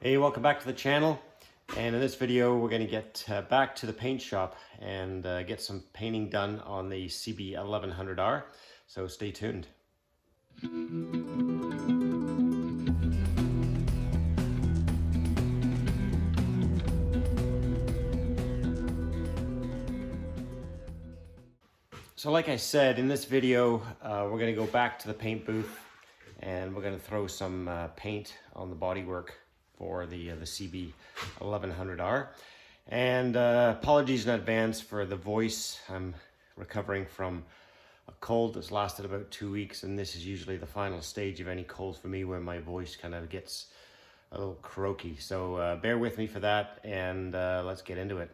Hey, welcome back to the channel. And in this video, we're going to get back to the paint shop and get some painting done on the CB1100R. So stay tuned. So like I said, in this video, we're going to go back to the paint booth and we're going to throw some paint on the bodywork for the CB1100R. And apologies in advance for the voice. I'm recovering from a cold that's lasted about 2 weeks, and this is usually the final stage of any cold for me where my voice kind of gets a little croaky. So bear with me for that, and let's get into it.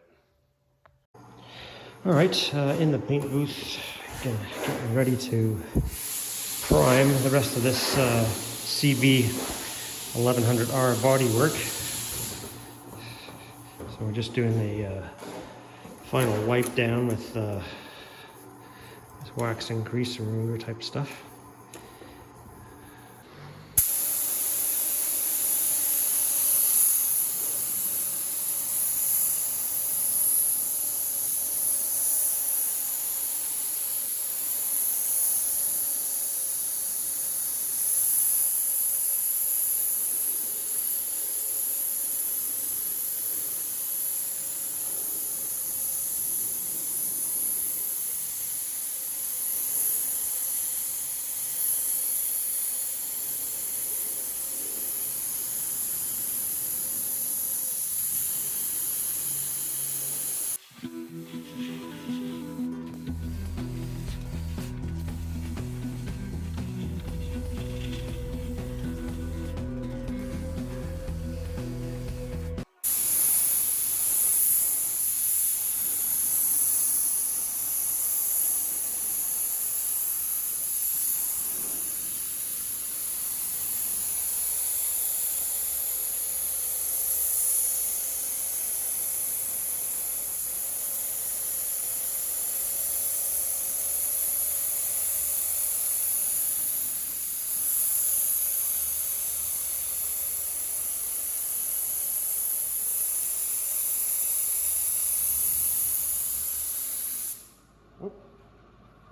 All right, in the paint booth, getting ready to prime the rest of this CB1100R bodywork. So we're just doing the final wipe down with this wax and grease remover type stuff.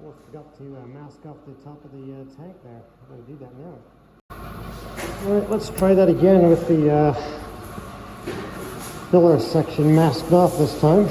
Oh, I forgot to mask off the top of the tank there. I'm going to do that now. All right, let's try that again with the filler section masked off this time.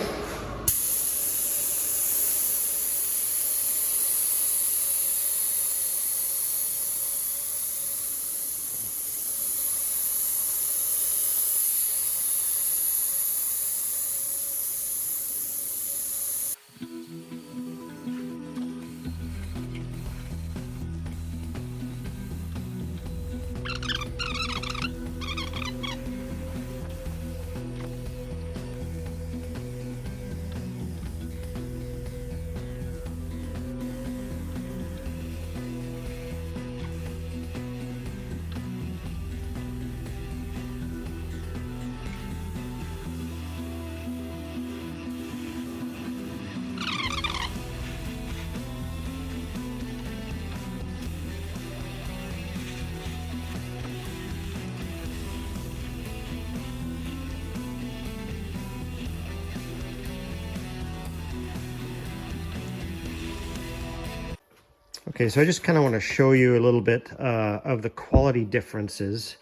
Okay, so I just kind of want to show you a little bit of the quality differences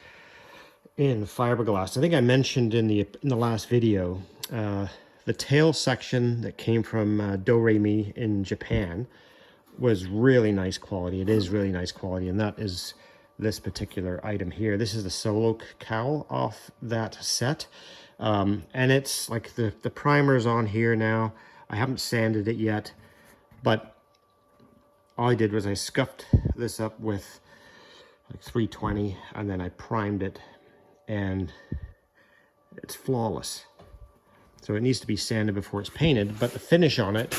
in fiberglass. I think I mentioned in the last video, the tail section that came from Do-Re-Mi in Japan was really nice quality. It is really nice quality, and that is this particular item here. This is the solo cowl off that set, and it's like the primer's on here now. I haven't sanded it yet, but all I did was I scuffed this up with like 320 and then I primed it, and it's flawless. So it needs to be sanded before it's painted, but the finish on it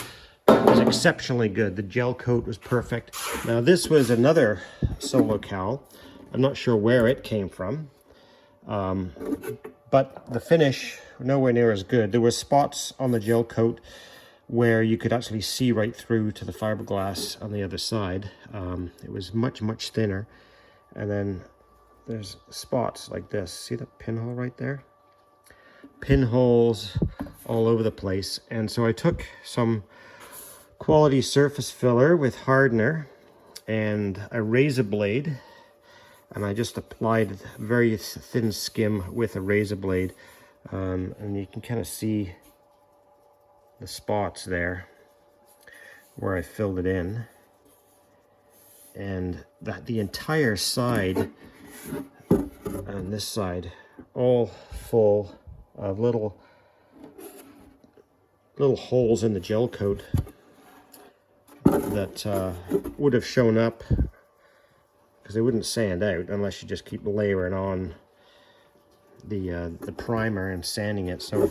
was exceptionally good. The gel coat was perfect. Now this was another solo cowl. I'm not sure where it came from, but the finish nowhere near as good. There were spots on the gel coat where you could actually see right through to the fiberglass on the other side. It was much, much thinner. And then there's spots like this. See the pinhole right there? Pinholes all over the place. And so I took some quality surface filler with hardener and a razor blade, and I just applied very thin skim with a razor blade, and you can kind of see the spots there where I filled it in, and that the entire side and this side all full of little holes in the gel coat that would have shown up because they wouldn't sand out unless you just keep layering on the primer and sanding it. So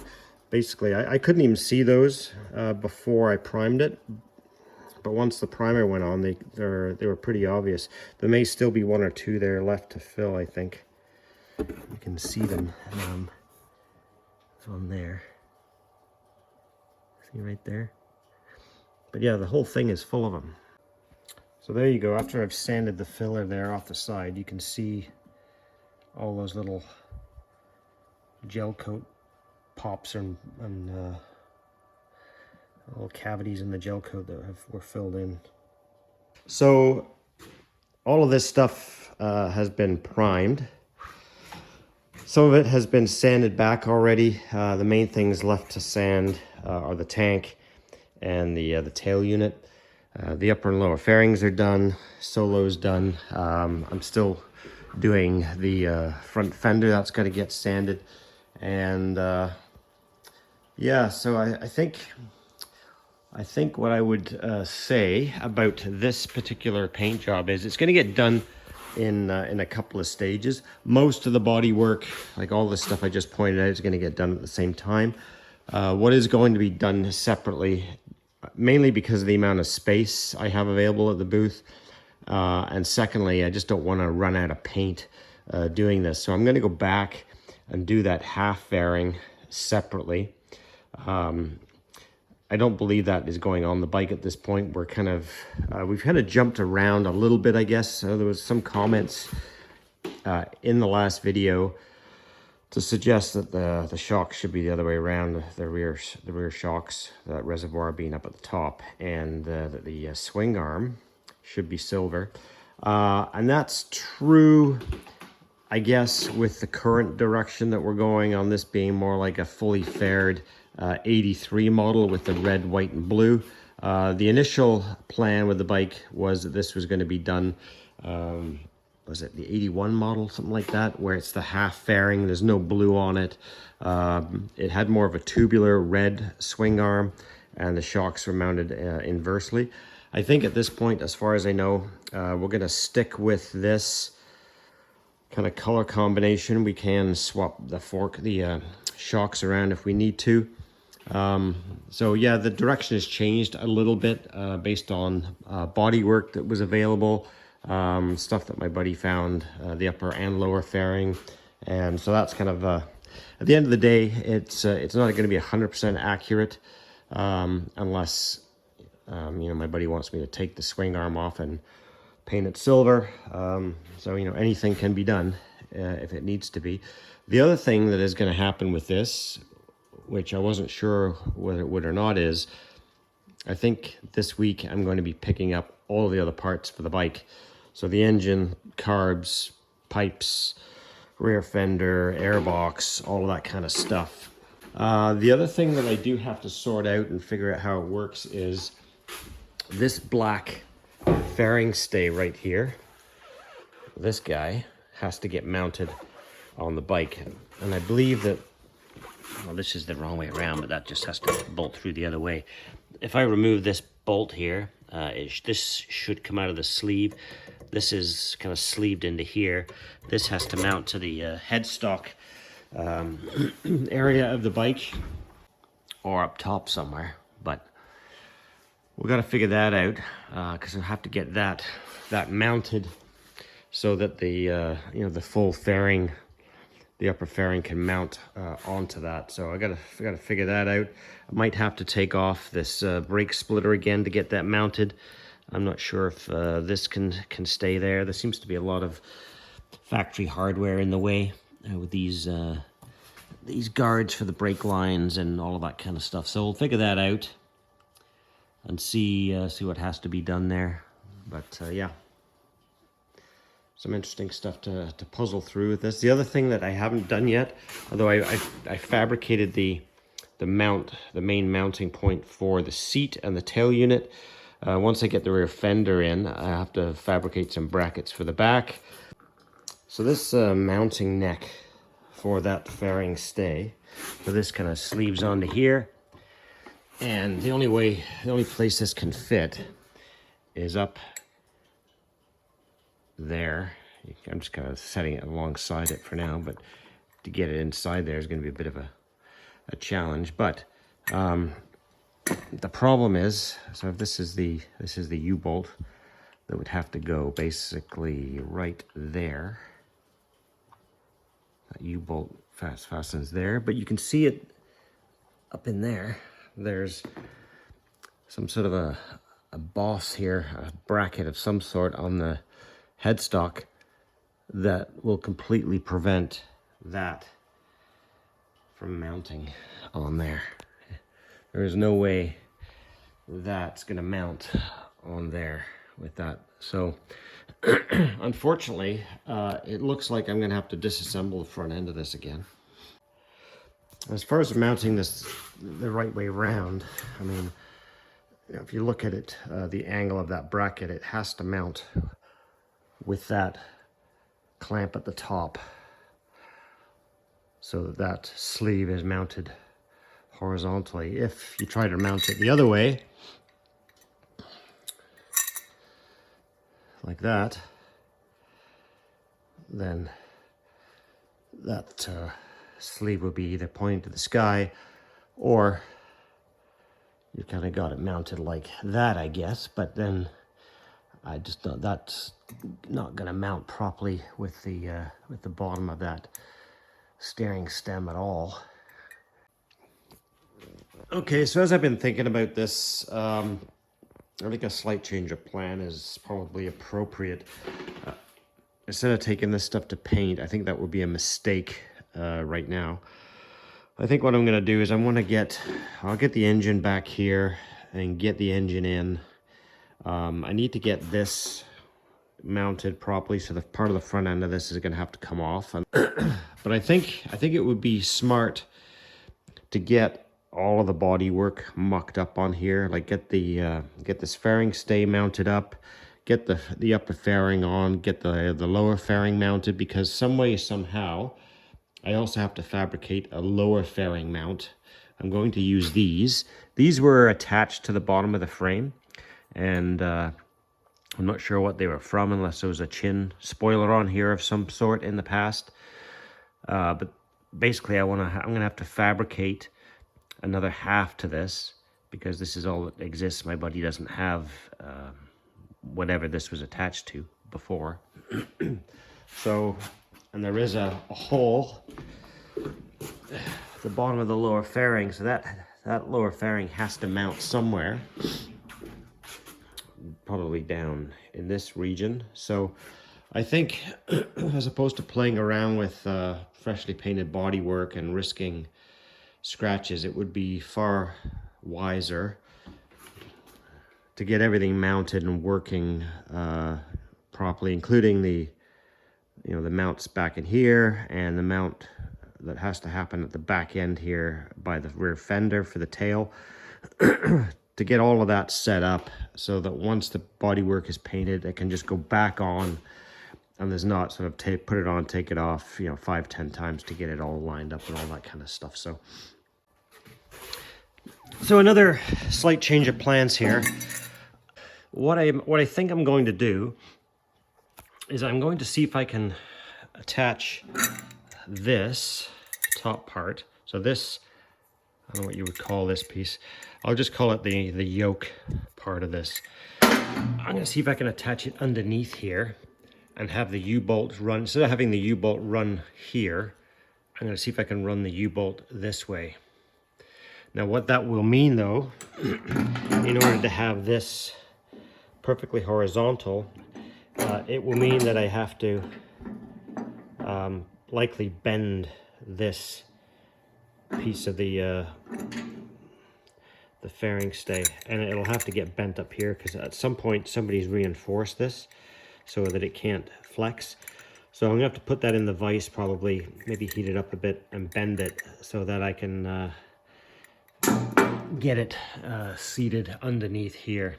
basically I couldn't even see those before I primed it, but once the primer went on, they were pretty obvious. There may still be one or two there left to fill, I think. You can see them on there. See right there? But yeah, the whole thing is full of them. So there you go. After I've sanded the filler there off the side, you can see all those little gel coat pops and little cavities in the gel coat that were filled in. So all of this stuff has been primed. Some of it has been sanded back already. The main things left to sand are the tank and the tail unit. The upper and lower fairings are done. Solo's done. I'm still doing the front fender. That's got to get sanded. And yeah, so I think what I would say about this particular paint job is it's going to get done in a couple of stages. Most of the body work, like all the stuff I just pointed out, is going to get done at the same time. What is going to be done separately, mainly because of the amount of space I have available at the booth, and secondly, I just don't want to run out of paint doing this. So I'm going to go back and do that half fairing separately. I don't believe that is going on the bike at this point. We're kind of, we've kind of jumped around a little bit, I guess. There was some comments in the last video to suggest that the shocks should be the other way around, the rear shocks, that reservoir being up at the top, and that the swing arm should be silver. And that's true, I guess, with the current direction that we're going on, this being more like a fully faired 83 model with the red, white, and blue. The initial plan with the bike was that this was going to be done, was it the 81 model, something like that, where it's the half fairing, there's no blue on it. It had more of a tubular red swing arm, and the shocks were mounted inversely. I think at this point, as far as I know, we're going to stick with this kind of color combination. We can swap the shocks around if we need to. So yeah, the direction has changed a little bit based on body work that was available, stuff that my buddy found, the upper and lower fairing, and so that's kind of at the end of the day, it's not going to be 100% accurate unless you know, my buddy wants me to take the swing arm off and paint it silver. So you know, anything can be done if it needs to be. The other thing that is going to happen with this, which I wasn't sure whether it would or not, is I think this week I'm going to be picking up all the other parts for the bike. So the engine, carbs, pipes, rear fender, airbox, all of that kind of stuff. The other thing that I do have to sort out and figure out how it works is this black fairing stay right here. This guy has to get mounted on the bike. And I believe that, well, this is the wrong way around, but that just has to bolt through the other way. If I remove this bolt here, this should come out of the sleeve. This is kind of sleeved into here. This has to mount to the headstock area of the bike, or up top somewhere. But we've got to figure that out because we'll have to get that mounted so that the you know, the full fairing, the upper fairing, can mount onto that. So I gotta figure that out. I might have to take off this brake splitter again to get that mounted. I'm not sure if this can stay there. There seems to be a lot of factory hardware in the way with these guards for the brake lines and all of that kind of stuff. So we'll figure that out and see what has to be done there. But yeah, some interesting stuff to puzzle through with this. The other thing that I haven't done yet, although I fabricated the main mounting point for the seat and the tail unit. Once I get the rear fender in, I have to fabricate some brackets for the back. So this mounting neck for that fairing stay, so this kind of sleeves onto here, and the only place this can fit is up there. I'm just kind of setting it alongside it for now, but to get it inside there is going to be a bit of a challenge. But the problem is, so if this is the U-bolt that would have to go basically right there. That U-bolt fastens there, but you can see it up in there. There's some sort of a boss here, a bracket of some sort on the headstock that will completely prevent that from mounting on there. There is no way that's going to mount on there with that. So unfortunately, it looks like I'm going to have to disassemble the front end of this again. As far as mounting this the right way around, I mean, if you look at it, the angle of that bracket, it has to mount with that clamp at the top so that sleeve is mounted horizontally. If you try to mount it the other way, like that, then that sleeve would be either pointing to the sky, or you kind of got it mounted like that, I guess. But then I just thought that's not going to mount properly with the bottom of that steering stem at all. Okay, so as I've been thinking about this, I think a slight change of plan is probably appropriate. Instead of taking this stuff to paint, I think that would be a mistake right now. I think what I'm going to do is I'll get the engine back here and get the engine in. I need to get this mounted properly, so the part of the front end of this is going to have to come off. But I think it would be smart to get all of the body work mucked up on here, like get this fairing stay mounted up, get the upper fairing on, get the lower fairing mounted, because some way, somehow, I also have to fabricate a lower fairing mount. I'm going to use these. These were attached to the bottom of the frame, and I'm not sure what they were from, unless there was a chin spoiler on here of some sort in the past. But basically, I'm gonna have to fabricate another half to this, because this is all that exists. My buddy doesn't have whatever this was attached to before. So, and there is a hole at the bottom of the lower fairing, so that lower fairing has to mount somewhere, probably down in this region. So I think as opposed to playing around with freshly painted bodywork and risking scratches, it would be far wiser to get everything mounted and working properly, including the mounts back in here, and the mount that has to happen at the back end here by the rear fender for the tail, to get all of that set up so that once the bodywork is painted, it can just go back on, and there's not sort of put it on, take it off, 5-10 times to get it all lined up and all that kind of stuff. So another slight change of plans here. What I think I'm going to do is I'm going to see if I can attach this top part. So this, I don't know what you would call this piece. I'll just call it the yoke part of this. I'm going to see if I can attach it underneath here and have the U-bolt run. Instead of having the U-bolt run here, I'm going to see if I can run the U-bolt this way. Now what that will mean, though, in order to have this perfectly horizontal, it will mean that I have to likely bend this piece of the fairing stay, and it'll have to get bent up here because at some point somebody's reinforced this so that it can't flex. So I'm gonna have to put that in the vise, probably maybe heat it up a bit and bend it so that I can get it seated underneath here.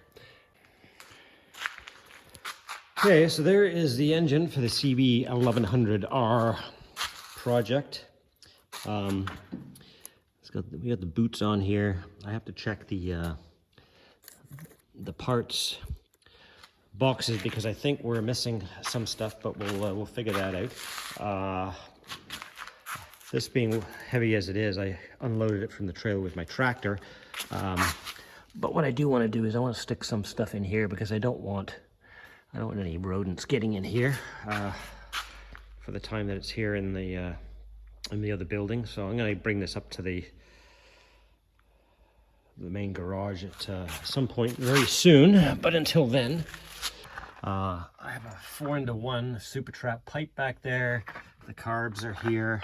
Okay, so there is the engine for the CB1100R project. We got the boots on here. I have to check the parts boxes because I think we're missing some stuff, but we'll figure that out. This being heavy as it is, I unloaded it from the trailer with my tractor. But what I do want to do is I want to stick some stuff in here because I don't want any rodents getting in here for the time that it's here in the other building. So I'm going to bring this up to the main garage at some point very soon. But until then, I have a 4-into-1 Super Trap pipe back there. The carbs are here.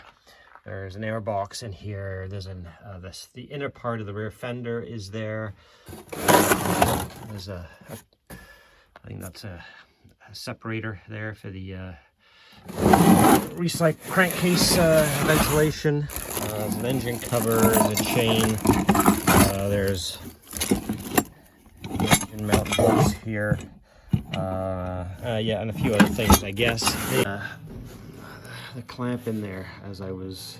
There's an air box in here. There's the inner part of the rear fender is there. There's I think that's a separator there for the recycled crankcase ventilation. There's an engine cover, there's a chain. There's engine mount bolts here. Yeah, and a few other things, I guess. The clamp in there, as I was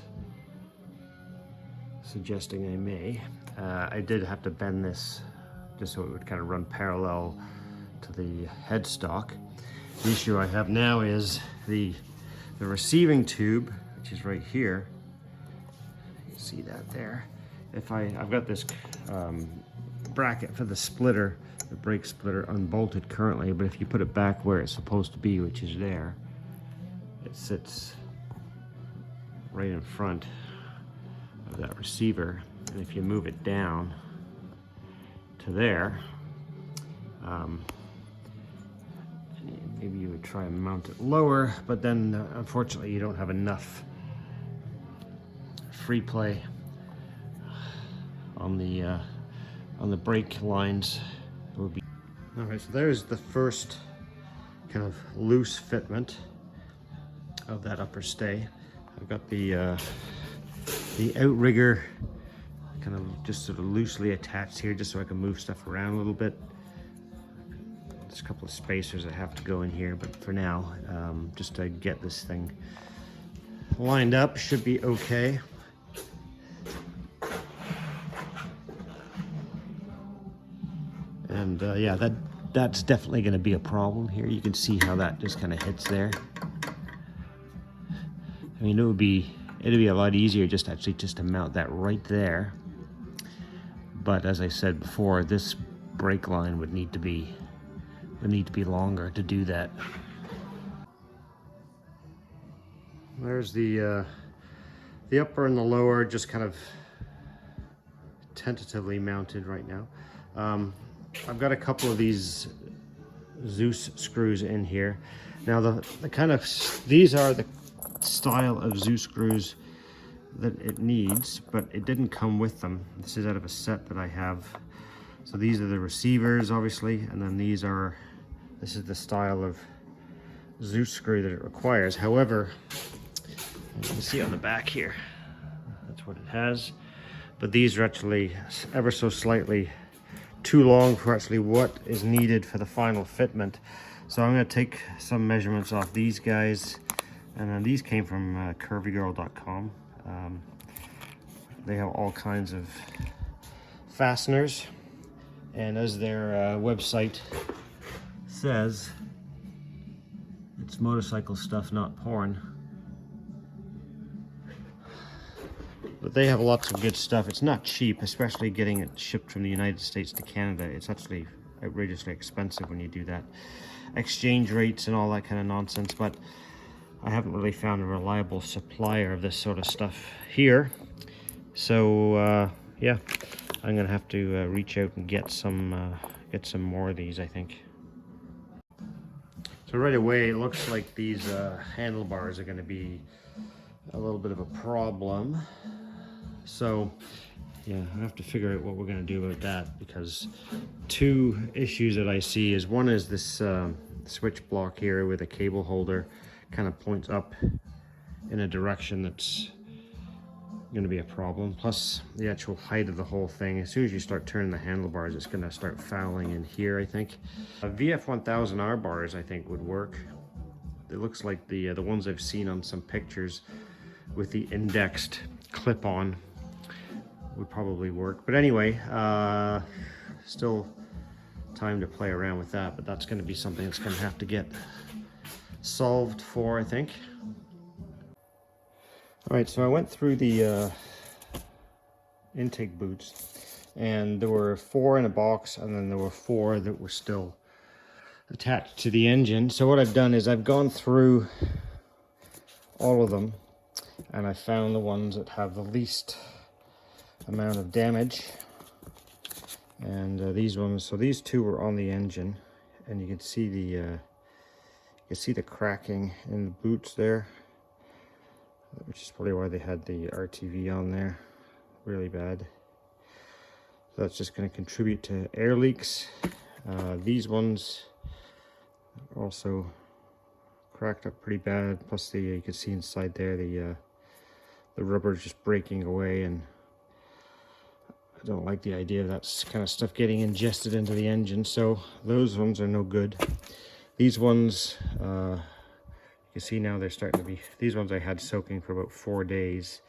suggesting I may. I did have to bend this just so it would kind of run parallel to the headstock. The issue I have now is the receiving tube, which is right here. You can see that there. I've got this bracket for the splitter, the brake splitter, unbolted currently, but if you put it back where it's supposed to be, which is there, it sits right in front of that receiver. And if you move it down to there, maybe you would try and mount it lower, but then unfortunately you don't have enough free play on the brake lines. All right, so there's the first kind of loose fitment of that upper stay. I've got the outrigger kind of just sort of loosely attached here just so I can move stuff around a little bit. There's a couple of spacers that have to go in here, but for now, just to get this thing lined up, should be okay. And yeah, that's definitely going to be a problem here. You can see how that just kind of hits there. I mean, it'd be a lot easier just to mount that right there. But as I said before, this brake line would need to be longer to do that. There's the upper and the lower just kind of tentatively mounted right now. I've got a couple of these Zeus screws in here. Now these are the style of Zeus screws that it needs, but it didn't come with them. This is out of a set that I have. So these are the receivers, obviously, and then this is the style of Zeus screw that it requires. However, you can see on the back here, that's what it has. But these are actually ever so slightly too long for actually what is needed for the final fitment. So I'm going to take some measurements off these guys, and then these came from curvygirl.com. They have all kinds of fasteners, and as their website says, it's motorcycle stuff, not porn. But they have lots of good stuff. It's not cheap, especially getting it shipped from the United States to Canada. It's actually outrageously expensive when you do that. Exchange rates and all that kind of nonsense, but I haven't really found a reliable supplier of this sort of stuff here. So yeah, I'm gonna have to reach out and get some more of these, I think. So So right away, it looks like these handlebars are going to be a little bit of a problem. So yeah, I have to figure out what we're going to do about that, because two issues that I see is, one is this switch block here with a cable holder kind of points up in a direction that's going to be a problem. Plus the actual height of the whole thing, as soon as you start turning the handlebars, it's going to start fouling in here, I think. VF1000R bars I think would work. It looks like the ones I've seen on some pictures with the indexed clip-on would probably work. But anyway, still time to play around with that, but that's going to be something that's going to have to get solved for, I think. All right, so I went through the intake boots, and there were 4 in a box, and then there were 4 that were still attached to the engine. So what I've done is I've gone through all of them, and I found the ones that have the least amount of damage. And these ones, so these 2 were on the engine, and you can see the cracking in the boots there, which is probably why they had the RTV on there really bad. So that's just going to contribute to air leaks. These ones also cracked up pretty bad. Plus you can see inside there the rubber is just breaking away, and I don't like the idea of that kind of stuff getting ingested into the engine. So those ones are no good. These ones, you can see now they're starting to be, these ones I had soaking for about 4 days.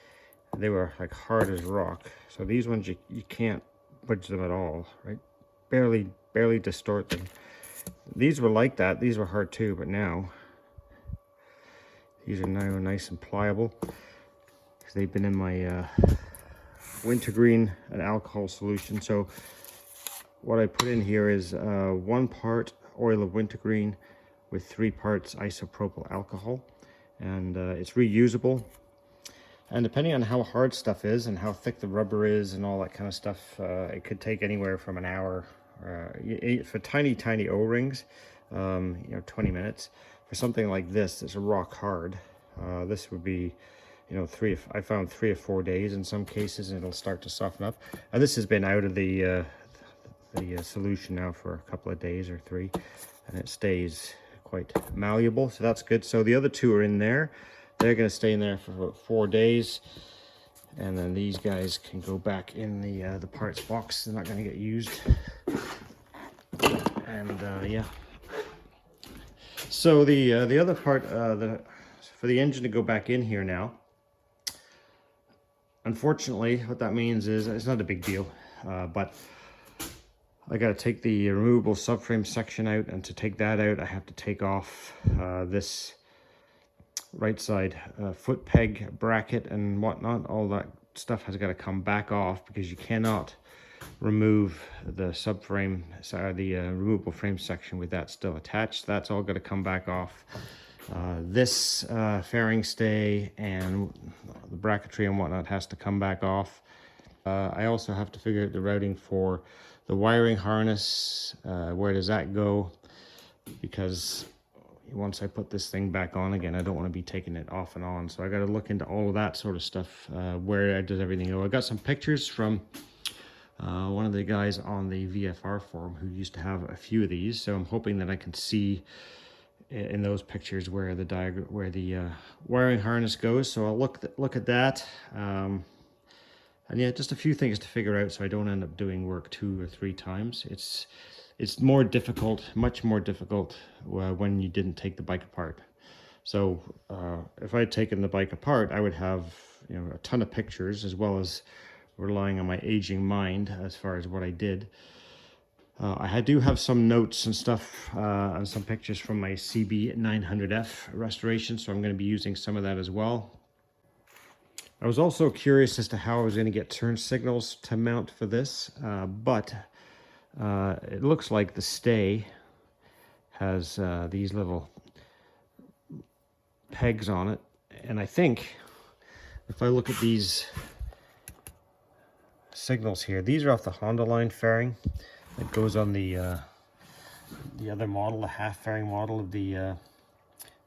They were like hard as rock. So these ones you can't budge them at all, right? Barely distort them. These were like that. These were hard too, but now these are now nice and pliable, because they've been in my wintergreen and alcohol solution. So what I put in here is 1 part oil of wintergreen with 3 parts isopropyl alcohol, and it's reusable. And depending on how hard stuff is and how thick the rubber is and all that kind of stuff, it could take anywhere from an hour for tiny O-rings, 20 minutes. For something like this that's rock hard, this would be, I found 3 or 4 days in some cases, and it'll start to soften up. And this has been out of the solution now for a couple of days or 3, and it stays quite malleable, so that's good. So the other 2 are in there. They're going to stay in there for about 4 days, and then these guys can go back in the parts box. They're not going to get used. And yeah. So the other part, for the engine to go back in here now, unfortunately, what that means is it's not a big deal, but I got to take the removable subframe section out, and to take that out, I have to take off this right side foot peg bracket and whatnot. All that stuff has got to come back off, because you cannot remove the subframe, the removable frame section with that still attached. That's all got to come back off. This fairing stay and the bracketry and whatnot has to come back off. I also have to figure out the routing for the wiring harness. Where does that go? Because once I put this thing back on again, I don't want to be taking it off and on. So I got to look into all of that sort of stuff. Where does everything go? I got some pictures from one of the guys on the VFR forum who used to have a few of these. So I'm hoping that I can see in those pictures where the wiring harness goes. So I'll look at that. And yeah, just a few things to figure out, so I don't end up doing work 2 or 3 times. It's more difficult, much more difficult when you didn't take the bike apart. So if I had taken the bike apart, I would have a ton of pictures, as well as relying on my aging mind as far as what I did. I do have some notes and stuff and some pictures from my CB1100F restoration, so I'm going to be using some of that as well. I was also curious as to how I was going to get turn signals to mount for this, but it looks like the stay has these little pegs on it, and I think if I look at these signals here, these are off the Honda line fairing that goes on the the other model, the half fairing model of the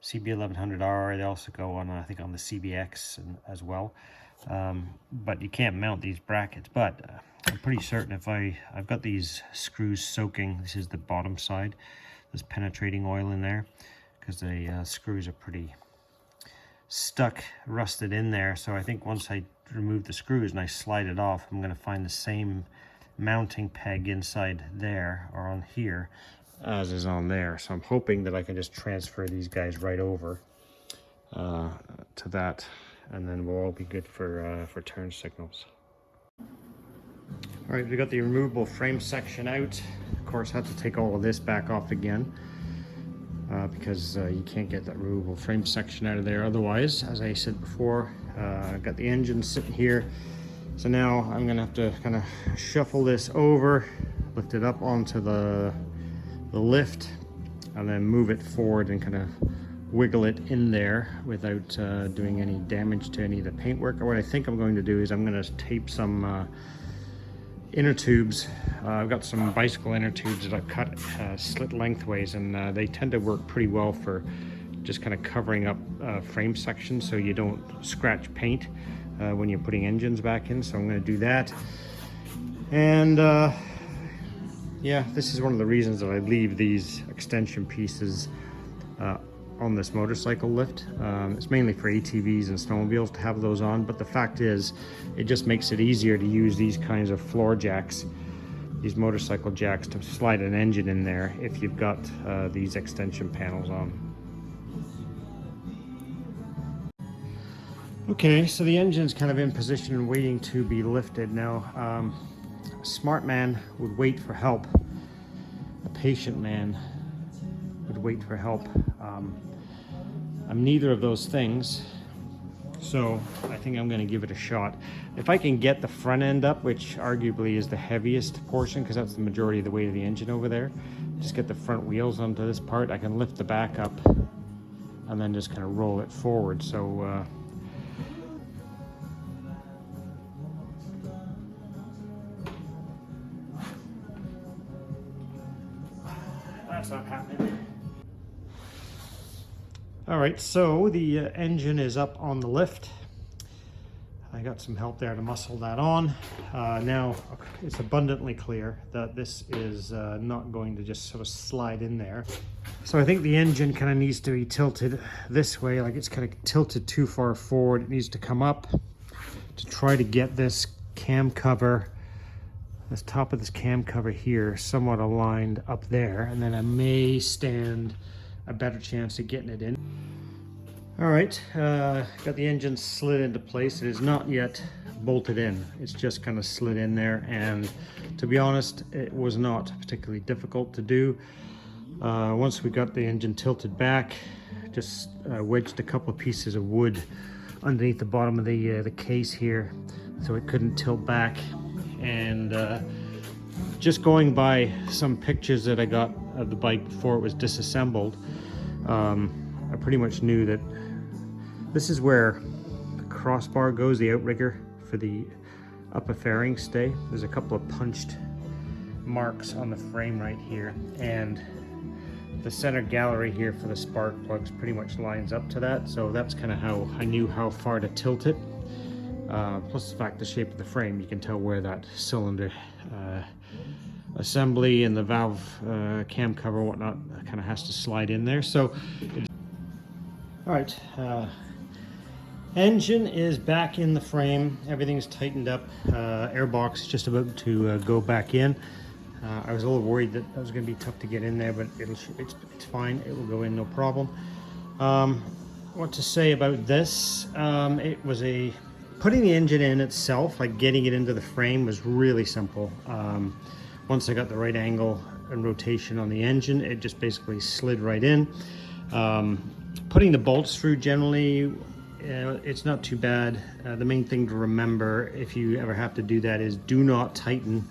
CB1100R. They also go on, I think, on the CBX as well. But you can't mount these brackets. But I'm pretty certain if I've got these screws soaking. This is the bottom side. There's penetrating oil in there because the screws are pretty stuck, rusted in there. So I think once I remove the screws and I slide it off, I'm going to find the same mounting peg inside there or on here as is on there. So I'm hoping that I can just transfer these guys right over to that, and then we'll all be good for turn signals. All right, we got the removable frame section out. Of course, had to take all of this back off again because you can't get that removable frame section out of there otherwise. As I said before, I've got the engine sitting here. So now I'm gonna have to kind of shuffle this over, lift it up onto the lift, and then move it forward and kind of wiggle it in there without doing any damage to any of the paintwork. Or what I think I'm going to do is I'm going to tape some inner tubes. I've got some bicycle inner tubes that I've cut slit lengthways, and they tend to work pretty well for just kind of covering up frame sections so you don't scratch paint when you're putting engines back in. So I'm going to do that. And yeah, this is one of the reasons that I leave these extension pieces on this motorcycle lift. It's mainly for ATVs and snowmobiles to have those on, but the fact is it just makes it easier to use these kinds of floor jacks, these motorcycle jacks, to slide an engine in there if you've got these extension panels on. Okay, so the engine's kind of in position and waiting to be lifted now. A smart man would wait for help. A patient man would wait for help. I'm neither of those things, so I think I'm going to give it a shot. If I can get the front end up, which arguably is the heaviest portion because that's the majority of the weight of the engine over there, just get the front wheels onto this part, I can lift the back up and then just kind of roll it forward. So that's not happening. All right, so the engine is up on the lift. I got some help there to muscle that on. Now it's abundantly clear that this is not going to just sort of slide in there. So I think the engine kind of needs to be tilted this way, like it's kind of tilted too far forward. It needs to come up to try to get this cam cover, this top of this cam cover here, somewhat aligned up there, and then I may stand a better chance of getting it in. All right, got the engine slid into place. It is not yet bolted in. It's just kind of slid in there, and to be honest, it was not particularly difficult to do. Once we got the engine tilted back, just wedged a couple of pieces of wood underneath the bottom of the case here so it couldn't tilt back. And just going by some pictures that I got of the bike before it was disassembled, I pretty much knew that this is where the crossbar goes, the outrigger for the upper fairing stay. There's a couple of punched marks on the frame right here, and the center gallery here for the spark plugs pretty much lines up to that. So that's kind of how I knew how far to tilt it. Plus the fact, the shape of the frame, you can tell where that cylinder assembly and the valve cam cover and whatnot kind of has to slide in there. So all right, engine is back in the frame. Everything's tightened up. Airbox just about to go back in. I was a little worried that was going to be tough to get in there, but it's fine. It will go in, no problem. What to say about this? It was putting the engine in itself, like getting it into the frame, was really simple. Once I got the right angle and rotation on the engine, it just basically slid right in. Putting the bolts through, generally, it's not too bad. The main thing to remember if you ever have to do that is do not tighten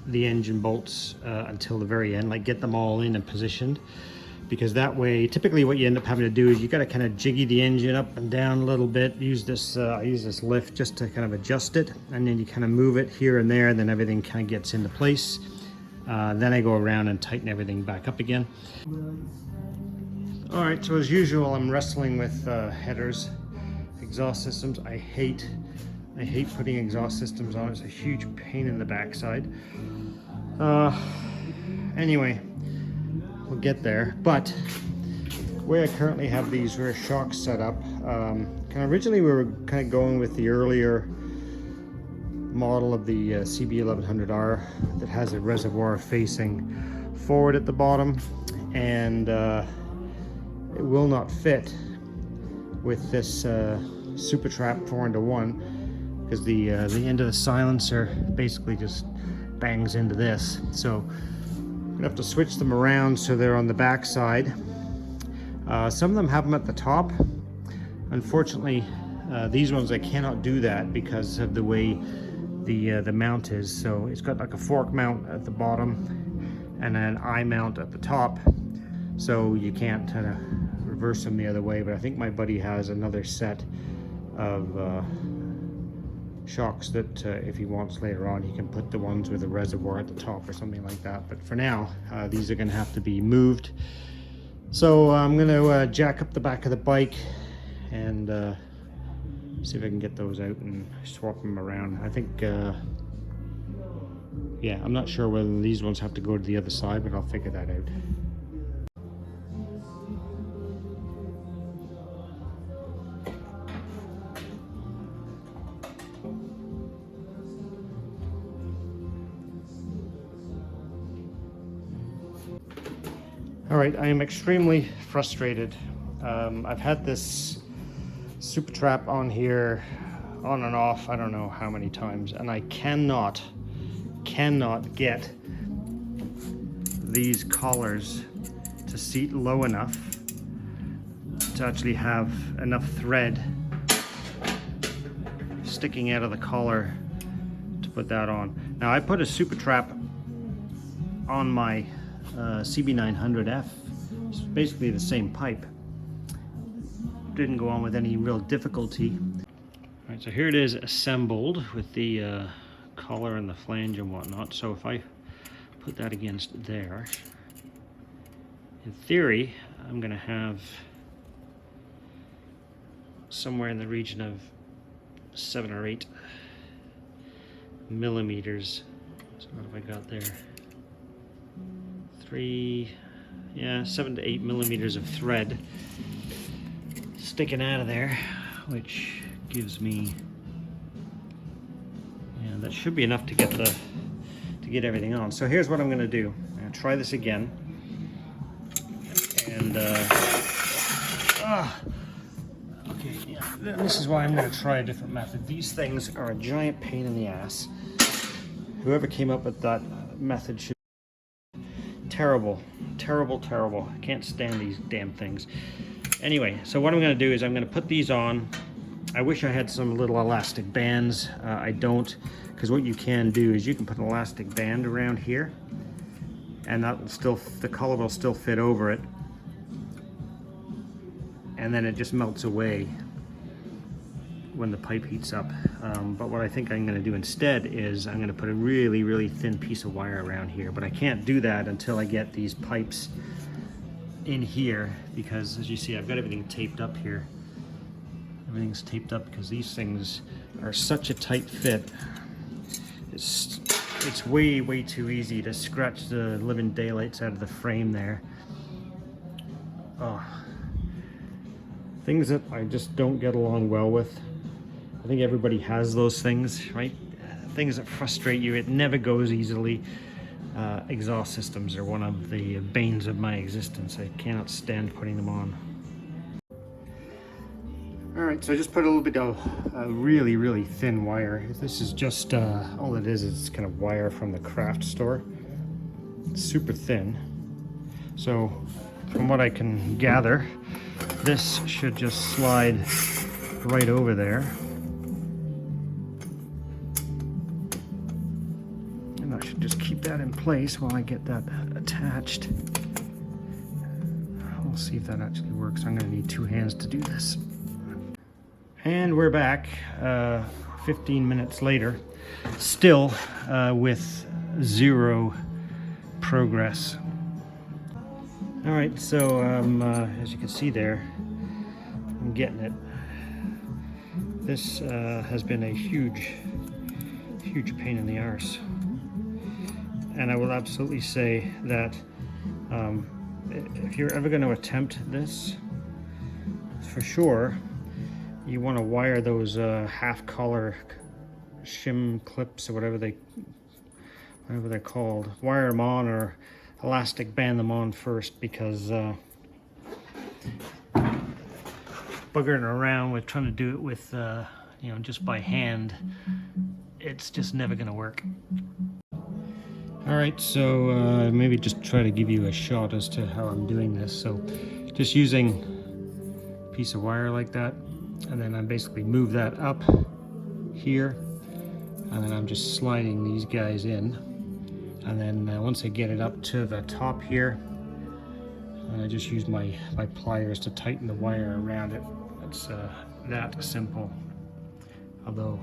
the engine bolts until the very end. Like, get them all in and positioned, because that way, typically what you end up having to do is you got to kind of jiggy the engine up and down a little bit. Use this I use this lift just to kind of adjust it, and then you kind of move it here and there, and then everything kind of gets into place. Then I go around and tighten everything back up again. All right, so as usual, I'm wrestling with headers, exhaust systems. I hate putting exhaust systems on. It's a huge pain in the backside. Anyway, we'll get there. But the way I currently have these rear shocks set up, originally we were kind of going with the earlier model of the CB1100R that has a reservoir facing forward at the bottom, and it will not fit with this Super Trap 4-into-1 because the end of the silencer basically just bangs into this. So I'm gonna have to switch them around so they're on the back side. Some of them have them at the top. Unfortunately, these ones I cannot do that because of the way the mount is. So it's got like a fork mount at the bottom and an eye mount at the top. So you can't kind of reverse them the other way. But I think my buddy has another set of shocks that if he wants later on, he can put the ones with a reservoir at the top or something like that. But for now, these are going to have to be moved. So I'm going to jack up the back of the bike and see if I can get those out and swap them around. I think, yeah, I'm not sure whether these ones have to go to the other side, but I'll figure that out. All right, I am extremely frustrated. I've had this Super Trap on here on and off, I don't know how many times, and I cannot get these collars to seat low enough to actually have enough thread sticking out of the collar to put that on. Now I put a Super Trap on my CB900F. It's basically the same pipe. Didn't go on with any real difficulty. All right, so here it is assembled with the collar and the flange and whatnot. So if I put that against there, in theory, I'm gonna have somewhere in the region of 7 or 8 millimeters. So what have I got there? 7 to 8 millimeters of thread sticking out of there, which gives me, yeah, that should be enough to get everything on. So here's what I'm going to do. I'm going to try this again, and okay, yeah, this is why I'm going to try a different method. These things are a giant pain in the ass. Whoever came up with that method should terrible. I can't stand these damn things. Anyway, so what I'm going to do is I'm going to put these on. I wish I had some little elastic bands. I don't, because what you can do is you can put an elastic band around here, and that will still, the collar will still fit over it, and then it just melts away when the pipe heats up. But what I think I'm going to do instead is I'm going to put a really thin piece of wire around here, but I can't do that until I get these pipes in here, because as you see, I've got everything taped up here. Everything's taped up because these things are such a tight fit. It's way too easy to scratch the living daylights out of the frame there. Oh, things that I just don't get along with. I think everybody has those things, right? Things that frustrate you. It never goes easily. Exhaust systems are one of the banes of my existence. I cannot stand putting them on. All right, so I just put a little bit of really thin wire. This is just, all it is kind of wire from the craft store. It's super thin. So from what I can gather, this should just slide right over there. I should just keep that in place while I get that attached. We'll see if that actually works. I'm going to need 2 hands to do this. And we're back 15 minutes later, still with zero progress. All right, so as you can see there, I'm getting it. This has been a huge pain in the arse. And I will absolutely say that if you're ever going to attempt this, for sure, you want to wire those half-color shim clips or whatever they're called. Wire them on or elastic band them on first, because buggering around with trying to do it with you know, just by hand, it's just never going to work. All right, so maybe just try to give you a shot as to how I'm doing this. So just using a piece of wire like that, and then I basically move that up here, and then I'm just sliding these guys in, and then once I get it up to the top here, I just use my pliers to tighten the wire around it. It's that simple, although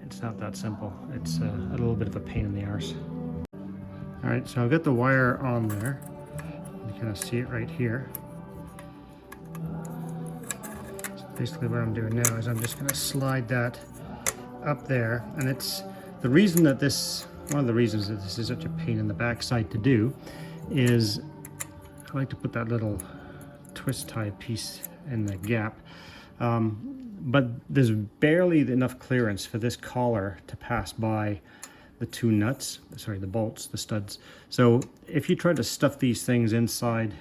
it's not that simple. It's a little bit of a pain in the arse. All right, so I've got the wire on there. You kind of see it right here. So basically what I'm doing now is I'm just going to slide that up there, and it's the reason that one of the reasons that this is such a pain in the backside to do is I like to put that little twist tie piece in the gap, but there's barely enough clearance for this collar to pass by the two nuts, sorry, the bolts, the studs. So if you try to stuff these things inside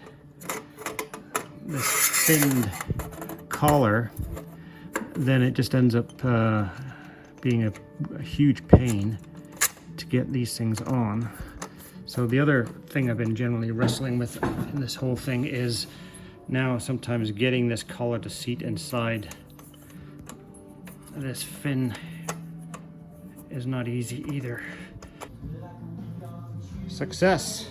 this thinned collar, then it just ends up being a huge pain to get these things on. So the other thing I've been generally wrestling with in this whole thing is now sometimes getting this collar to seat inside this fin is not easy either. Success!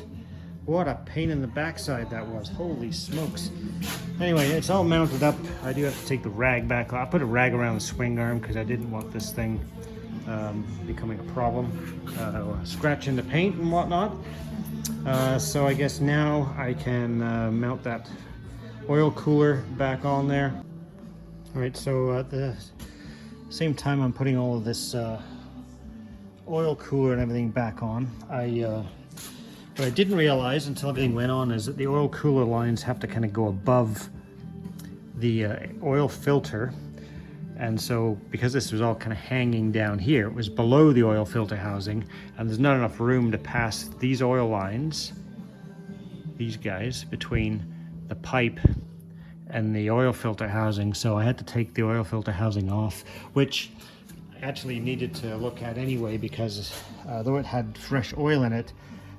What a pain in the backside that was. Holy smokes. Anyway, it's all mounted up. I do have to take the rag back off. I put a rag around the swing arm because I didn't want this thing becoming a problem. Scratching the paint and whatnot. So I guess now I can mount that oil cooler back on there. Alright, so at the same time I'm putting all of this oil cooler and everything back on, what I didn't realize until everything went on is that the oil cooler lines have to kind of go above the oil filter. And so because this was all kind of hanging down here, it was below the oil filter housing, and there's not enough room to pass these oil lines, these guys, between the pipe and the oil filter housing. So I had to take the oil filter housing off, which I actually needed to look at anyway, because though it had fresh oil in it,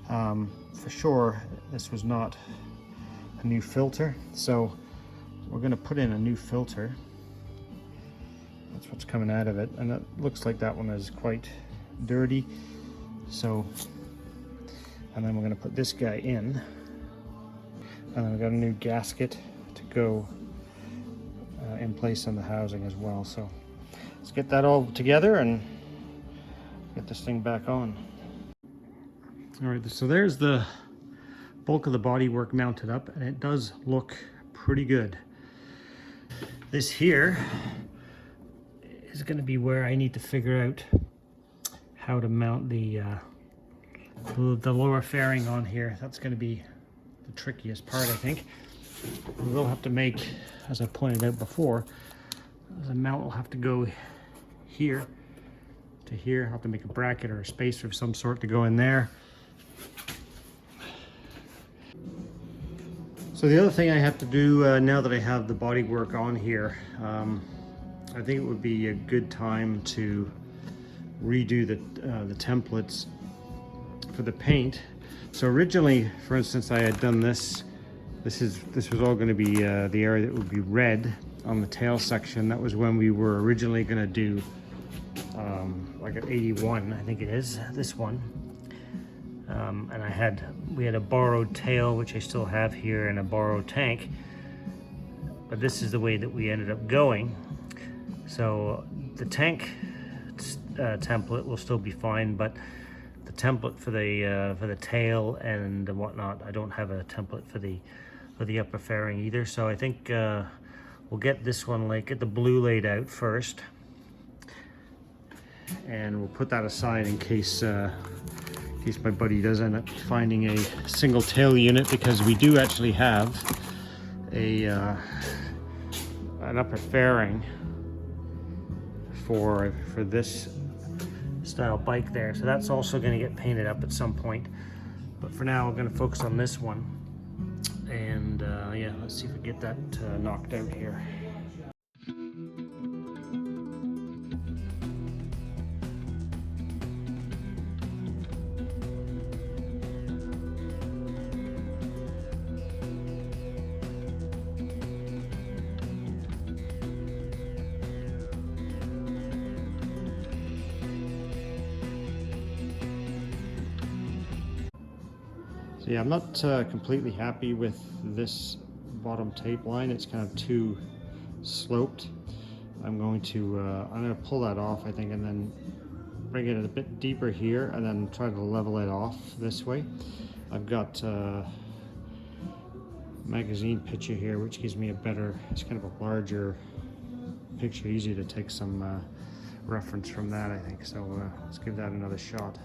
for sure this was not a new filter. So we're going to put in a new filter. That's what's coming out of it, and it looks like that one is quite dirty. So, and then we're going to put this guy in, and then we've got a new gasket to go in place on the housing as well. So let's get that all together and get this thing back on. All right, so there's the bulk of the bodywork mounted up, and it does look pretty good. This here is going to be where I need to figure out how to mount the lower fairing on here. That's going to be the trickiest part, I think. We will have to make, as I pointed out before, the mount will have to go here to here. I'll have to make a bracket or a spacer of some sort to go in there. So the other thing I have to do now that I have the bodywork on here, I think it would be a good time to redo the templates for the paint. So originally, for instance, I had done this. This was all going to be the area that would be red on the tail section. That was when we were originally going to do like an 81, I think it is, this one. And we had a borrowed tail, which I still have here, and a borrowed tank. But this is the way that we ended up going. So the tank template will still be fine, but the template for the tail and whatnot. I don't have a template for the upper fairing either. So I think we'll get this one, get the blue laid out first, and we'll put that aside in case my buddy does end up finding a single tail unit, because we do actually have an upper fairing for this style bike there. So that's also going to get painted up at some point. But for now, we're going to focus on this one. And yeah, let's see if we get that knocked out here. So yeah, I'm not completely happy with this bottom tape line. It's kind of too sloped. I'm going to pull that off, I think, and then bring it a bit deeper here, and then try to level it off this way. I've got magazine picture here, which gives me it's kind of a larger picture, easy to take some reference from that, I think. So let's give that another shot.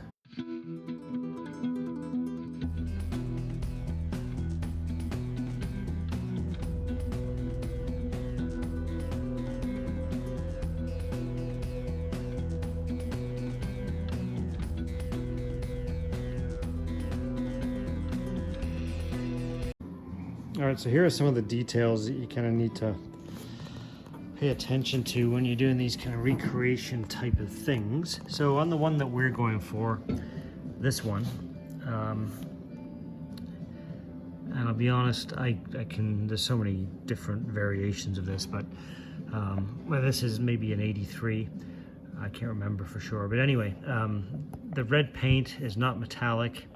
All right, so here are some of the details that you kind of need to pay attention to when you're doing these kind of recreation type of things. So on the one that we're going for, this one, and I'll be honest, there's so many different variations of this, but well, this is maybe an 83. I can't remember for sure, but anyway, the red paint is not metallic.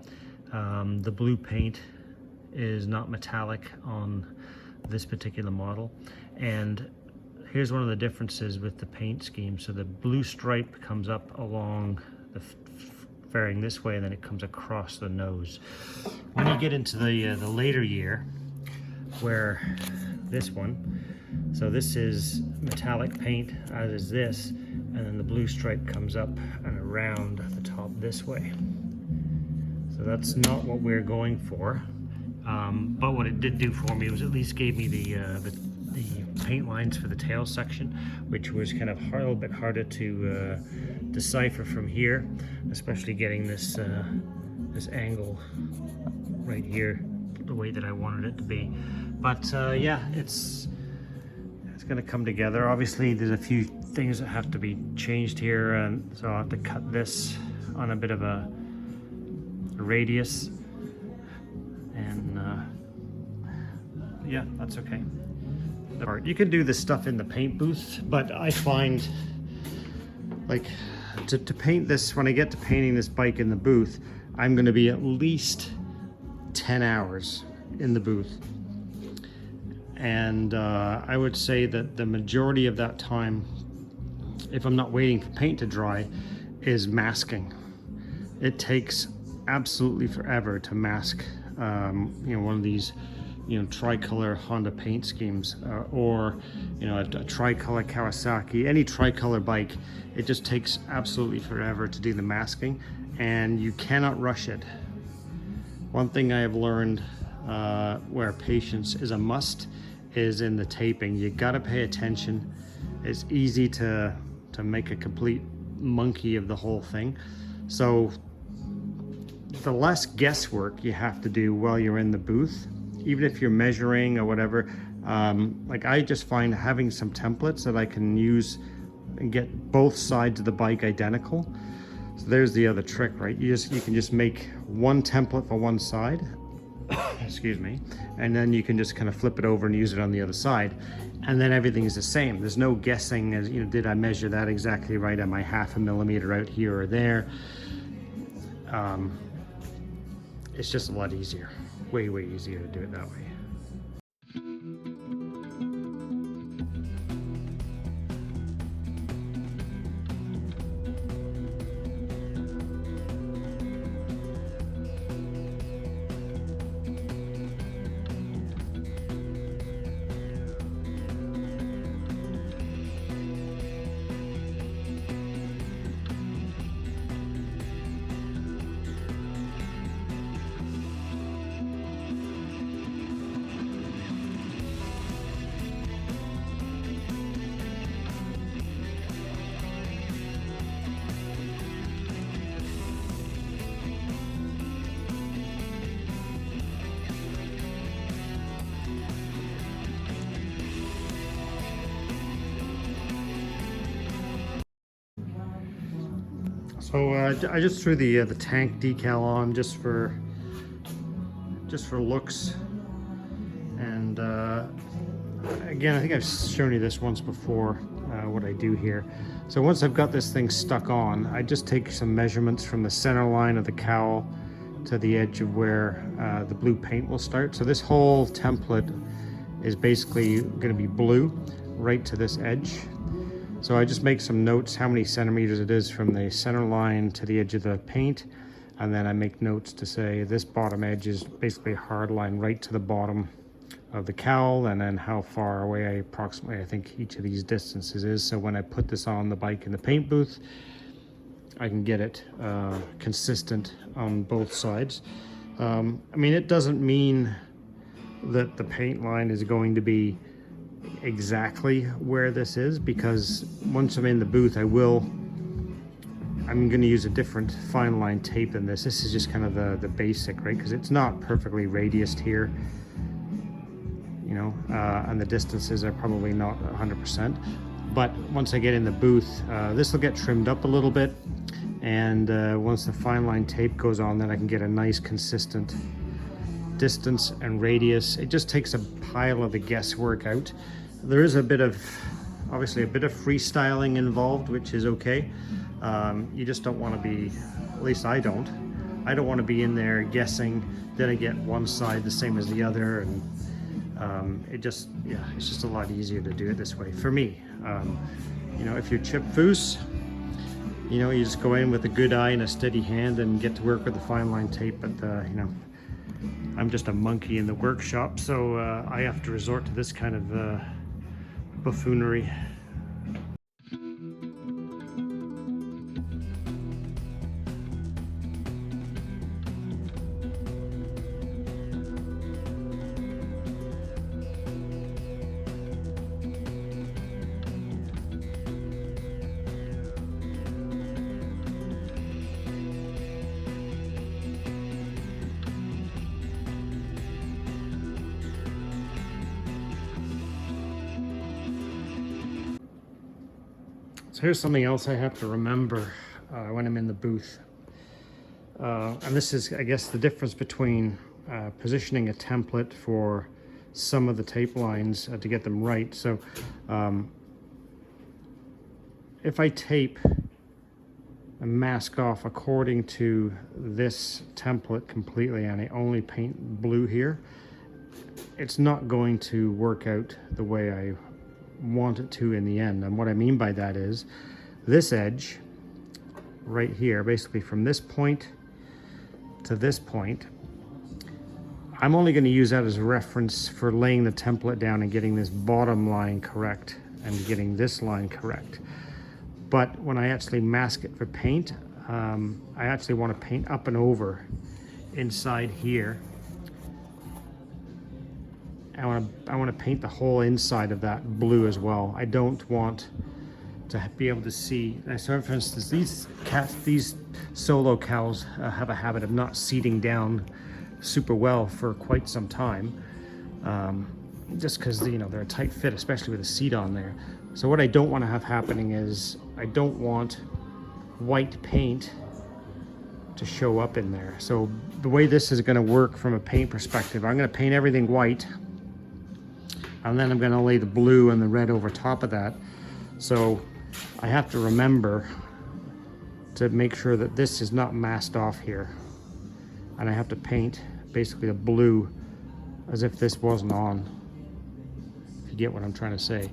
The blue paint is not metallic on this particular model. And here's one of the differences with the paint scheme. So the blue stripe comes up along the fairing this way, and then it comes across the nose. When you get into the later year, where this one, so this is metallic paint, as is this, and then the blue stripe comes up and around the top this way. So that's not what we're going for. But what it did do for me was at least gave me the paint lines for the tail section, which was kind of a little bit harder to decipher from here, especially getting this angle right here the way that I wanted it to be. But yeah, it's going to come together. Obviously, there's a few things that have to be changed here, and so I'll have to cut this on a bit of a radius. And yeah, that's okay. You can do this stuff in the paint booth, but I find to paint this, when I get to painting this bike in the booth, I'm going to be at least 10 hours in the booth. And I would say that the majority of that time, if I'm not waiting for paint to dry, is masking. It takes absolutely forever to mask one of these tricolor Honda paint schemes, or a tricolor Kawasaki, any tricolor bike. It just takes absolutely forever to do the masking, and you cannot rush it. One thing I have learned where patience is a must is in the taping. You gotta pay attention. It's easy to make a complete monkey of the whole thing. So the less guesswork you have to do while you're in the booth, even if you're measuring or whatever, I just find having some templates that I can use and get both sides of the bike identical. So there's the other trick, right? You can just make one template for one side, excuse me, and then you can just kind of flip it over and use it on the other side, and then everything is the same. There's no guessing as, did I measure that exactly right? Am I half a millimeter out here or there? It's just a lot easier, way easier to do it that way. So I just threw the tank decal on just for looks, and again, I think I've shown you this once before, what I do here. So once I've got this thing stuck on, I just take some measurements from the center line of the cowl to the edge of where the blue paint will start. So this whole template is basically going to be blue right to this edge. So I just make some notes how many centimeters it is from the center line to the edge of the paint, and then I make notes to say this bottom edge is basically a hard line right to the bottom of the cowl, and then how far away approximately I think each of these distances is. So when I put this on the bike in the paint booth, I can get it consistent on both sides. I mean, it doesn't mean that the paint line is going to be exactly where this is, because once I'm in the booth, I'm going to use a different fine line tape than this. This is just kind of the basic, right? Because it's not perfectly radiused here, you know, and the distances are probably not 100%. But once I get in the booth, this will get trimmed up a little bit, and once the fine line tape goes on, then I can get a nice consistent distance and radius. It just takes a pile of the guesswork out. There is obviously a bit of freestyling involved, which is okay. You just don't want to be, at least I don't want to be in there guessing, did I get one side the same as the other, and it's just a lot easier to do it this way for me. You know, if you're Chip Foose, you know, you just go in with a good eye and a steady hand and get to work with the fine line tape. But you know, I'm just a monkey in the workshop, so I have to resort to this kind of buffoonery. So here's something else I have to remember when I'm in the booth. And this is, I guess, the difference between positioning a template for some of the tape lines to get them right. So if I tape and mask off according to this template completely, and I only paint blue here, it's not going to work out the way I want it to in the end. And what I mean by that is this edge right here, basically from this point to this point, I'm only going to use that as a reference for laying the template down and getting this bottom line correct and getting this line correct. But when I actually mask it for paint, I actually want to paint up and over inside here. I want to paint the whole inside of that blue as well. I don't want to be able to see. So for instance, these solo cows have a habit of not seating down super well for quite some time, just because, you know, they're a tight fit, especially with a seat on there. So what I don't want to have happening is I don't want white paint to show up in there. So the way this is going to work from a paint perspective, I'm going to paint everything white, and then I'm going to lay the blue and the red over top of that. So I have to remember to make sure that this is not masked off here, and I have to paint basically a blue as if this wasn't on, if you get what I'm trying to say.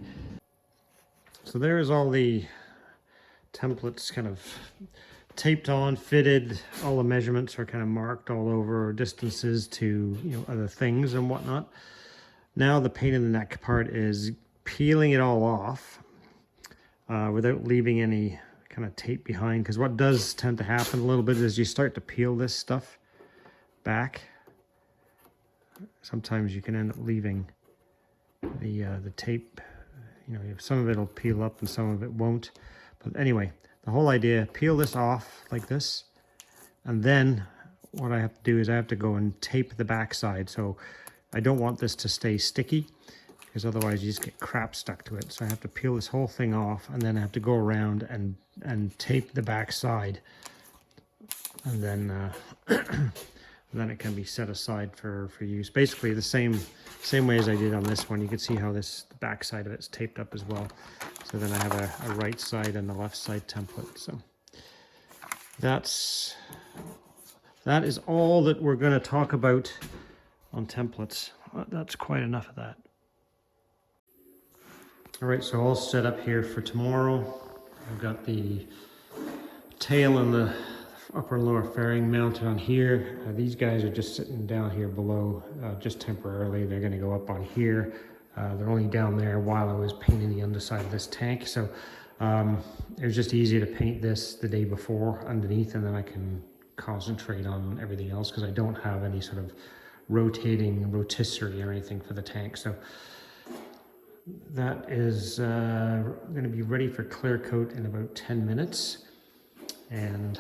So there is all the templates kind of taped on, fitted. All the measurements are kind of marked all over, distances to, you know, other things and whatnot. Now the pain in the neck part is peeling it all off without leaving any kind of tape behind, because what does tend to happen a little bit is you start to peel this stuff back. Sometimes you can end up leaving the tape, you know, some of it will peel up and some of it won't. But anyway, the whole idea, peel this off like this, and then what I have to do is I have to go and tape the back side. So I don't want this to stay sticky. because otherwise you just get crap stuck to it. So I have to peel this whole thing off, and then I have to go around and tape the back side, and then then it can be set aside for use. Basically the same way as I did on this one. You can see how the back side of it's taped up as well. So then I have a right side and a left side template. So that is all that we're going to talk about on templates. That's quite enough of that. All right, so all set up here for tomorrow. I've got the tail and the upper and lower fairing mounted on here. These guys are just sitting down here below, just temporarily. They're going to go up on here. They're only down there while I was painting the underside of this tank. So it was just easy to paint this the day before underneath, and then I can concentrate on everything else because I don't have any sort of rotating rotisserie or anything for the tank. So that is going to be ready for clear coat in about 10 minutes. And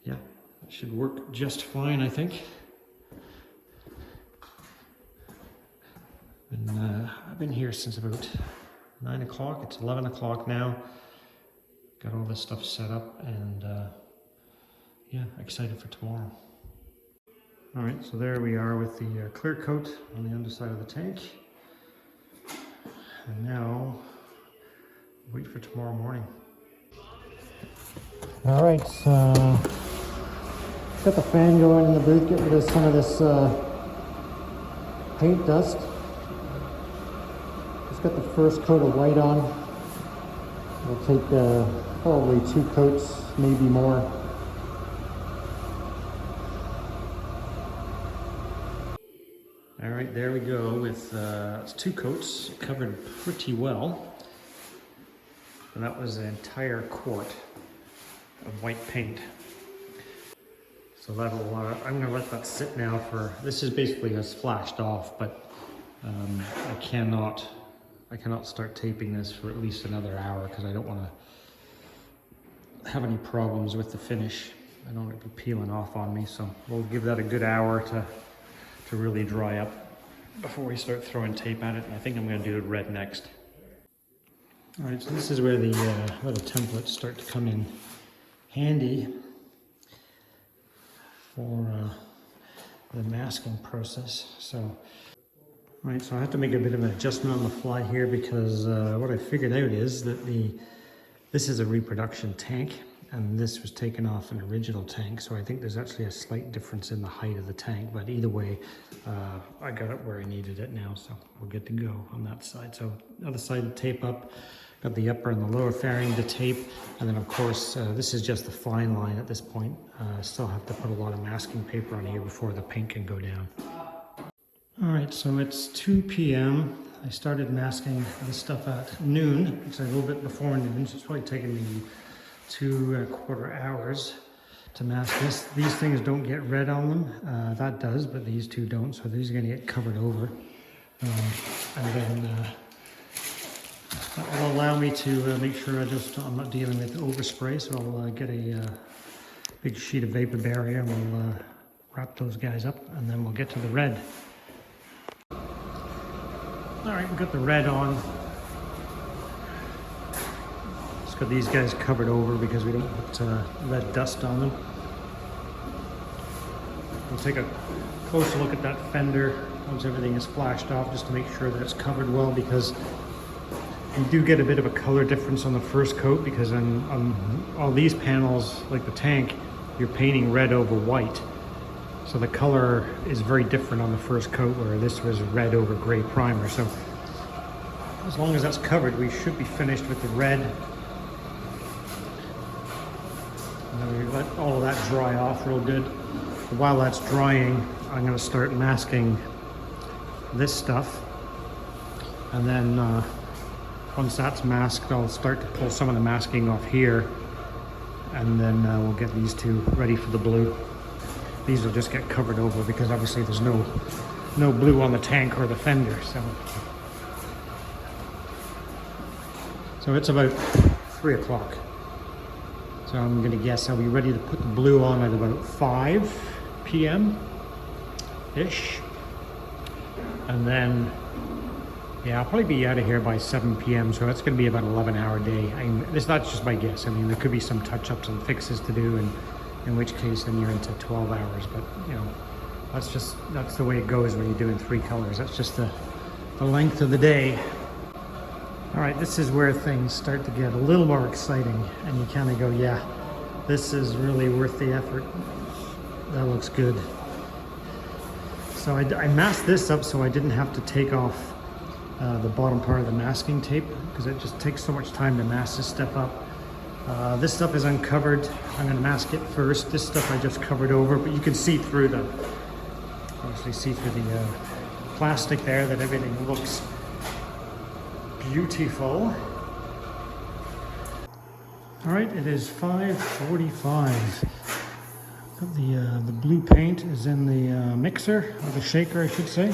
yeah, it should work just fine, I think. I've been here since about 9 o'clock. It's 11 o'clock now. Got all this stuff set up, and yeah, excited for tomorrow. All right, so there we are with the clear coat on the underside of the tank. And now, wait for tomorrow morning. All right, so got the fan going in the booth, get rid of some of this paint dust. Just got the first coat of white on. It'll take probably 2 coats, maybe more. All right, there we go with it's 2 coats, covered pretty well. And that was an entire quart of white paint. So that'll, I'm gonna let that sit now for, this is basically has splashed off, but I cannot start taping this for at least another hour because I don't want to have any problems with the finish. I don't want it to be peeling off on me, so we'll give that a good hour to really dry up before we start throwing tape at it. And I think I'm going to do it red next. All right, so this is where the templates start to come in handy for the masking process. So, all right, so I have to make a bit of an adjustment on the fly here because what I figured out is that this is a reproduction tank, and this was taken off an original tank. So I think there's actually a slight difference in the height of the tank, but either way, I got it where I needed it now, so we're good to go on that side. So other side to tape up, got the upper and the lower fairing to tape, and then of course this is just the fine line at this point. Still have to put a lot of masking paper on here before the paint can go down. All right, so it's 2 p.m. I started masking this stuff at noon. It's a little bit before noon, so it's probably taken me 2.25 hours to mask this. These things don't get red on them. That does, but these two don't, so these are going to get covered over. And then that will allow me to make sure I'm not dealing with overspray, so I'll get a big sheet of vapor barrier and we'll wrap those guys up, and then we'll get to the red. All right, we've got the red on. Just got these guys covered over because we don't put red dust on them. We'll take a closer look at that fender once everything is flashed off, just to make sure that it's covered well, because you do get a bit of a color difference on the first coat, because on all these panels, like the tank, you're painting red over white. So the color is very different on the first coat, where this was red over gray primer. So as long as that's covered, we should be finished with the red. And then we let all of that dry off real good. While that's drying, I'm going to start masking this stuff. And then once that's masked, I'll start to pull some of the masking off here. And then we'll get these two ready for the blue. These will just get covered over because obviously there's no blue on the tank or the fender. So it's about 3 o'clock. So I'm gonna guess I'll be ready to put the blue on at about 5 p.m. ish. And then Yeah, I'll probably be out of here by 7 p.m. So that's going to be about an 11-hour day. This that's just my guess. I mean, there could be some touch-ups and fixes to do, and in which case then you're into 12 hours. But you know, that's the way it goes when you're doing 3 colors. That's just the length of the day. All right, this is where things start to get a little more exciting, and you kind of go, yeah, this is really worth the effort. That looks good. So I masked this up so I didn't have to take off the bottom part of the masking tape, because it just takes so much time to mask this stuff up. This stuff is uncovered. I'm going to mask it first. This stuff I just covered over, but you can see through obviously see through the plastic there that everything looks beautiful. All right, it is 5:45. The blue paint is in the mixer, or the shaker I should say.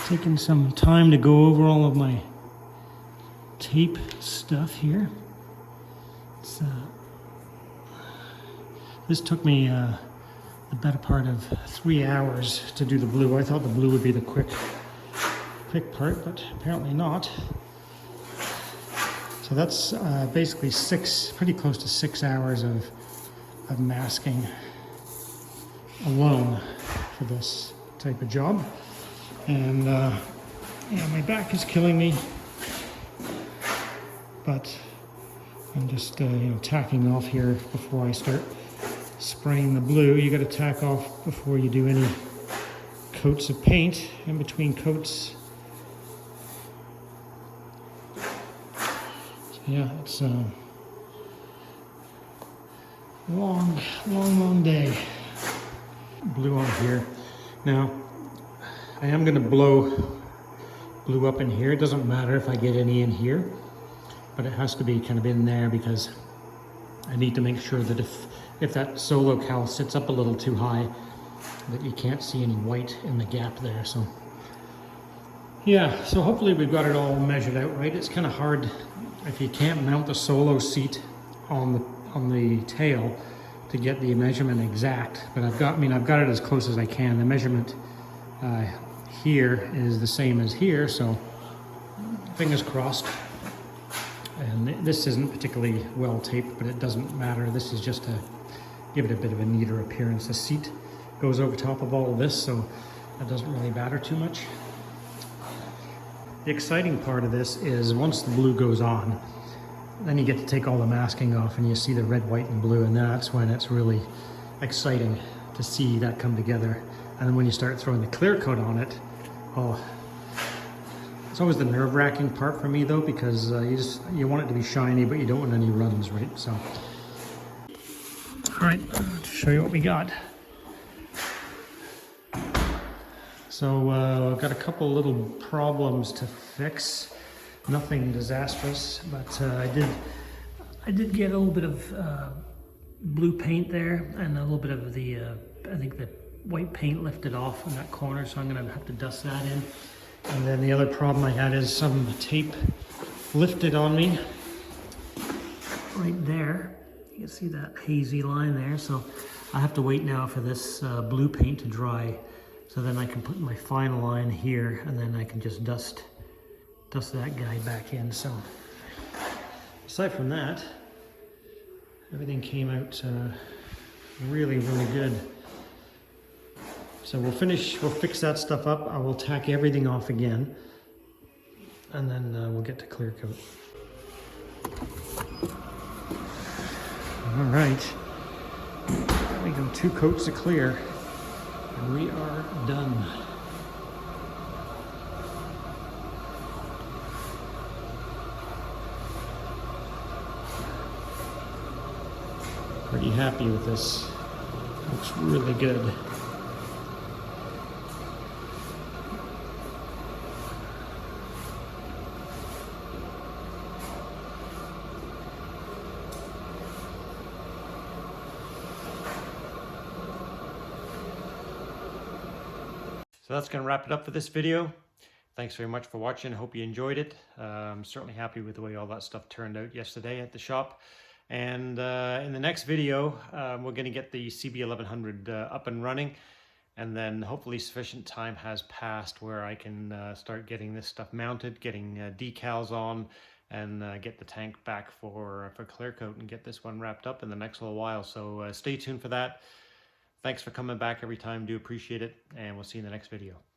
Taking some time to go over all of my tape stuff here. This took me the better part of 3 hours to do the blue. I thought the blue would be the quick part, but apparently not. So that's basically pretty close to 6 hours of masking alone for this type of job. And yeah, my back is killing me, but I'm just tacking off here before I start spraying the blue. You got to tack off before you do any coats of paint. In between coats. So yeah, it's a long day. Blue on here. Now I am going to blow blue up in here. It doesn't matter if I get any in here, but it has to be kind of in there, because I need to make sure that if that solo cal sits up a little too high, that you can't see any white in the gap there. So yeah, so hopefully we've got it all measured out right. It's kind of hard if you can't mount the solo seat on the tail to get the measurement exact, but I've got it as close as I can. The measurement here is the same as here, so fingers crossed. And this isn't particularly well taped, but it doesn't matter. This is just to give it a bit of a neater appearance. The seat goes over top of all of this, so that doesn't really matter too much. The exciting part of this is once the blue goes on, then you get to take all the masking off and you see the red, white, and blue, and that's when it's really exciting to see that come together. And then when you start throwing the clear coat on it, oh, it's always the nerve-wracking part for me though, because you want it to be shiny, but you don't want any runs, right? So, all right, to show you what we got. So I've got a couple little problems to fix. Nothing disastrous, but I did get a little bit of blue paint there, and a little bit of the I think the white paint lifted off in that corner, so I'm gonna have to dust that in. And then the other problem I had is some tape lifted on me right there. You can see that hazy line there, so I have to wait now for this blue paint to dry, so then I can put my final line here, and then I can just dust that guy back in. So aside from that, everything came out really good. So we'll fix that stuff up. I will tack everything off again, and then we'll get to clear coat. All right, there we go, 2 coats of clear, and we are done. Pretty happy with this. Looks really good. So that's going to wrap it up for this video. Thanks very much for watching. Hope you enjoyed it. I'm certainly happy with the way all that stuff turned out yesterday at the shop. And in the next video, we're going to get the CB1100 up and running. and then hopefully sufficient time has passed where I can start getting this stuff mounted, getting decals on, and get the tank back for clear coat and get this one wrapped up in the next little while. So stay tuned for that. Thanks for coming back every time. Do appreciate it, and we'll see you in the next video.